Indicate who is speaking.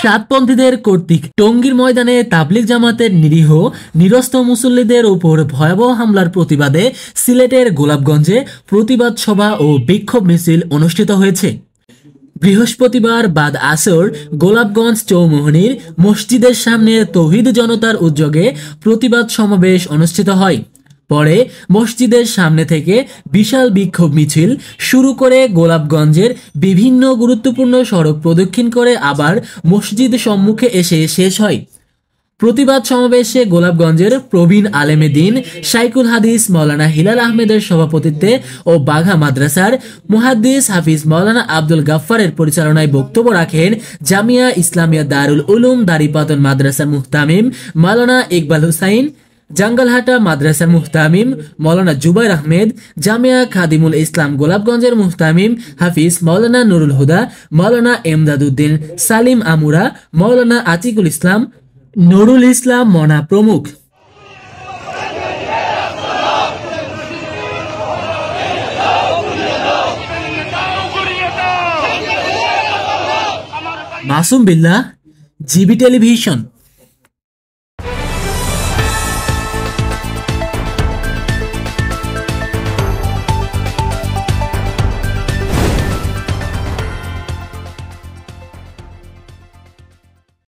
Speaker 1: সাতপন্থীদের কর্তৃক টঙ্গীর ময়দানে তাবলিগ জামাতের নিরীহ নিরস্ত্র মুসল্লিদের উপর ভয়াবহ হামলার প্রতিবাদে সিলেটের গোলাপগঞ্জে প্রতিবাদ সভা ও বিক্ষোভ মিছিল অনুষ্ঠিত হয়েছে। বৃহস্পতিবার বাদ আসর গোলাপগঞ্জ চৌমুহনীর মসজিদের সামনে তৌহিদ জনতার উদ্যোগে প্রতিবাদ সমাবেশ অনুষ্ঠিত হয়। পরে মসজিদের সামনে থেকে বিশাল বিক্ষোভ মিছিল শুরু করে গোলাপগঞ্জের বিভিন্ন গুরুত্বপূর্ণ সড়ক প্রদক্ষিণ করে আবার মসজিদ সম্মুখে এসে শেষ হয়। প্রতিবাদ সমাবেশে গোলাপগঞ্জের প্রবীণ আলেমে দ্বীন শাইখুল হাদিস মাওলানা হিলাল আহমেদের সভাপতিত্বে ও বাঘা মাদ্রাসার মুহাদ্দিস হাফিজ মাওলানা আব্দুল গাফফারের পরিচালনায় বক্তব্য রাখেন জামিয়া ইসলামিয়া দারুল উলুম দারিপাতন মাদ্রাসার মুহতামিম মাওলানা ইকবাল হুসাইন, জাঙ্গালহাটা মাদ্রাসার মুহতামিম মাওলানা জুবাইর আহমেদ, জামিয়া খাদিমুল ইসলাম গোলাপগঞ্জের মুহতামিম হাফিজ মাওলানা নুরুল হুদা, মাওলানা এমদাদউদ্দিন সালিম আমুরা, মাওলানা আতিকুল ইসলাম, নুরুল ইসলাম মনা প্রমুখ। Masum Billah, GB television.